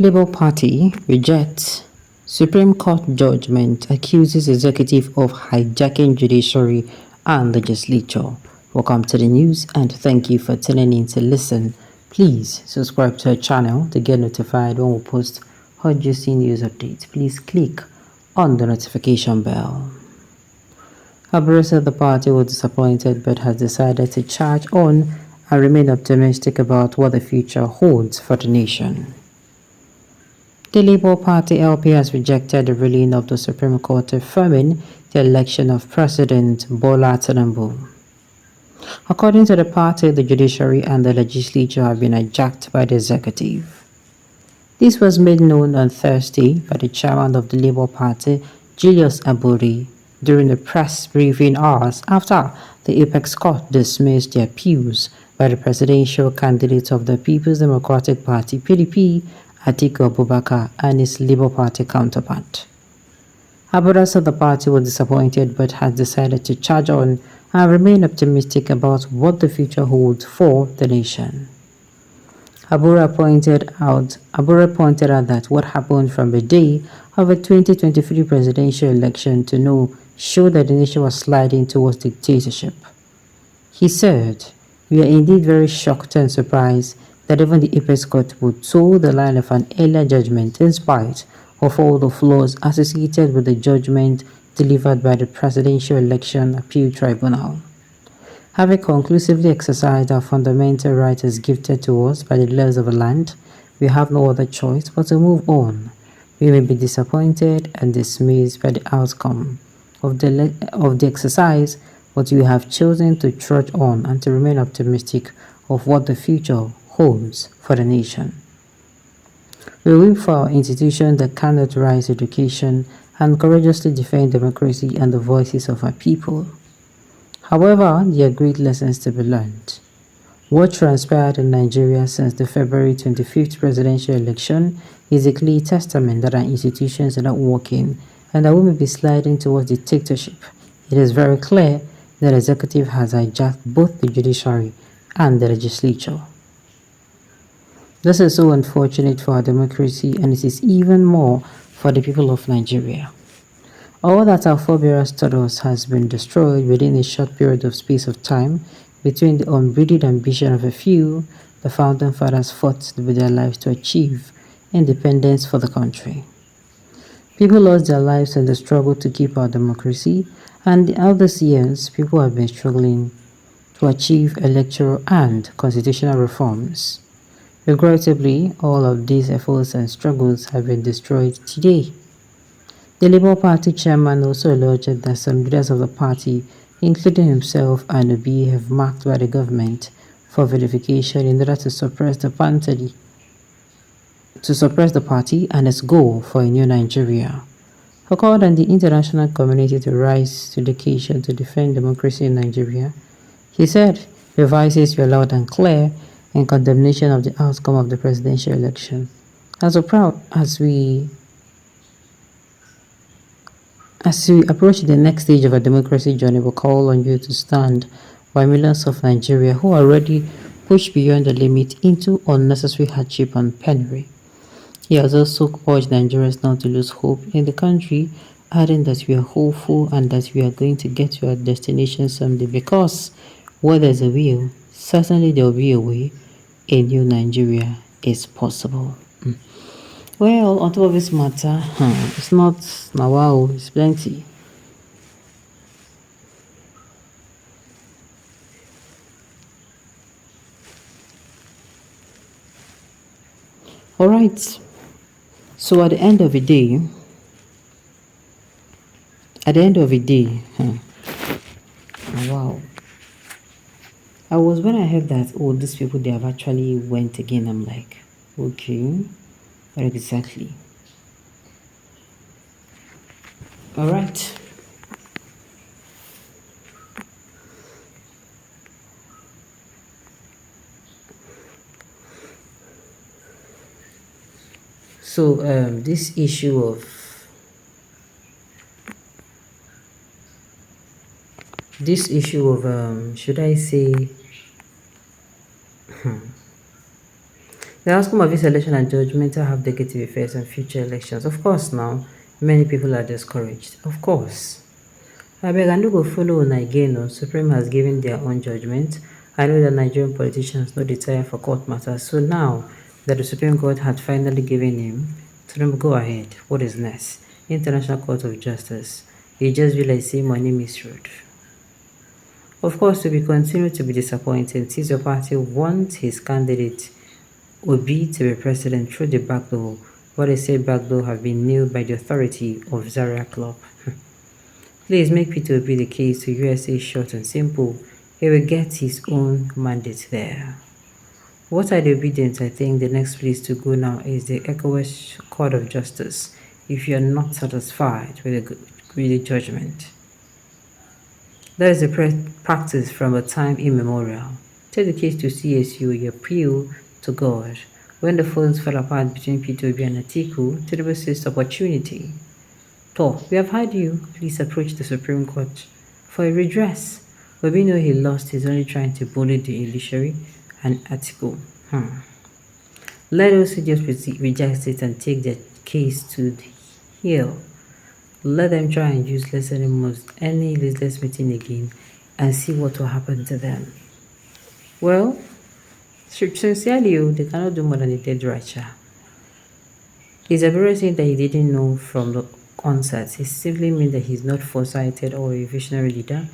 Labour Party rejects Supreme Court judgment accuses executive of hijacking judiciary and legislature. Welcome to the news and thank you for tuning in to listen. Please subscribe to our channel to get notified when we post hot juicy news updates. Please click on the notification bell. Abura said the party was disappointed but has decided to charge on and remain optimistic about what the future holds for the nation. The Labour Party LP has rejected the ruling of the Supreme Court affirming the election of President Bola Tinubu. According to the party, the judiciary and the legislature have been hijacked by the executive. This was made known on Thursday by the chairman of the Labour Party, Julius Aburi, during the press briefing hours after the Apex Court dismissed the appeals by the presidential candidate of the People's Democratic Party (PDP), Atiku Abubakar, and his Labour Party counterpart. Abura said the party was disappointed but has decided to charge on and remain optimistic about what the future holds for the nation. Abura pointed out that what happened from the day of the 2023 presidential election to now showed that the nation was sliding towards dictatorship. He said, "We are indeed very shocked and surprised that even the Apex Court would toe the line of an earlier judgment in spite of all the flaws associated with the judgment delivered by the Presidential Election Appeal Tribunal. Having conclusively exercised our fundamental right as gifted to us by the laws of the land, we have no other choice but to move on. We may be disappointed and dismayed by the outcome of the exercise, but we have chosen to trudge on and to remain optimistic of what the future holds for the nation. We weep for our institutions that cannot rise education and courageously defend democracy and the voices of our people. However, there are great lessons to be learned. What transpired in Nigeria since the February 25th presidential election is a clear testament that our institutions are not working and that we may be sliding towards dictatorship. It is very clear that the executive has hijacked both the judiciary and the legislature. This is so unfortunate for our democracy, and it is even more for the people of Nigeria. All that our forebears taught us has been destroyed within a short period of space of time between the unbridled ambition of a few. The founding fathers fought with their lives to achieve independence for the country. People lost their lives in the struggle to keep our democracy, and in all these years, people have been struggling to achieve electoral and constitutional reforms. Regrettably, all of these efforts and struggles have been destroyed today. The Labour Party chairman also alleged that some leaders of the party, including himself and Obi, have marked by the government for verification in order to suppress the party and its goal for a new Nigeria. He called on the international community to rise to the occasion to defend democracy in Nigeria. He said the voices were loud and clear in condemnation of the outcome of the presidential election. As we approach the next stage of our democracy journey, we call on you to stand by millions of Nigeria who are already pushed beyond the limit into unnecessary hardship and penury. He has also urged Nigerians not to lose hope in the country, adding that we are hopeful and that we are going to get to our destination someday, because where there's a will, certainly there will be a way. A new Nigeria is possible. Well, on top of this matter, it's not now, wow, it's plenty. All right. So at the end of the day, wow. When I heard that, oh, these people, they have actually went again, I'm like, okay, what exactly? All right. So, this issue of should I say The outcome of this election and judgment will have negative effects on future elections. Of course, now many people are discouraged. Of course. Abeg, I no go follow una again. Supreme has given their own judgment. I know that Nigerian politicians no dey tire for court matters. So now that the Supreme Court had finally given him, to them go ahead. What is next? International Court of Justice. E just be like say money misroad. Of course, we will continue to be disappointed since your party wants his candidate Obi to be president through the back door. What they say back door have been nailed by the authority of Zaria Club. Please make Peter Obi the case to USA short and simple. He will get his own mandate there. What are the obedience? I think the next place to go now is the ECOWAS Court of Justice if you are not satisfied with the judgment. That is a practice from a time immemorial. Take the case to CSU, you appeal to God. When the phones fell apart between Peter Obi and Atiku, Tinubu seized opportunity. We have heard you. Please approach the Supreme Court for a redress. Obi know he lost. He's only trying to bully the illusory and Atiku. Let us just reject it and take the case to the hill. Let them try and use any useless meeting again and see what will happen to them. Well, sincerely, they cannot do more than a dead Racha. It's embarrassing that he didn't know from the onset. It simply means that he's not foresighted or a visionary leader.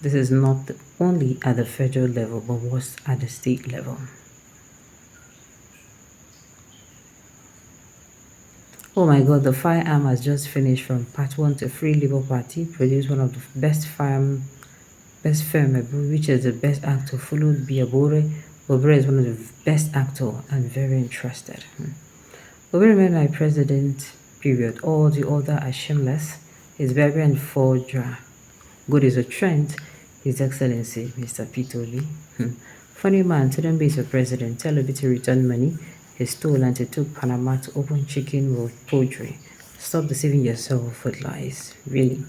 This is not only at the federal level, but was at the state level. Oh my God, the firearm has just finished from part 1 to Free Labour Party, produced one of the best film, which is the best actor, followed by Obore. Obore is one of the best actor and very interested. Obore remained my president, period. All the other are shameless. His very and forger. Good is a trend. His Excellency, Mr. Peter Obi. Funny man, Tinubu is your president. Tell Obi to return money he stole and he took Panama to open chicken with poultry. Stop deceiving yourself with lies. Really.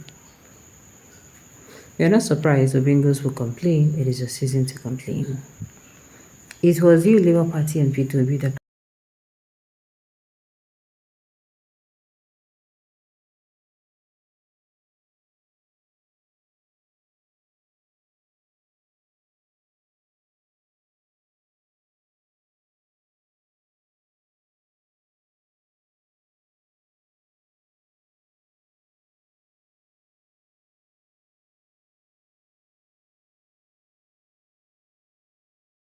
We are not surprised Obingos will complain. It is your season to complain. It was you, Labour Party and Peter Obi, that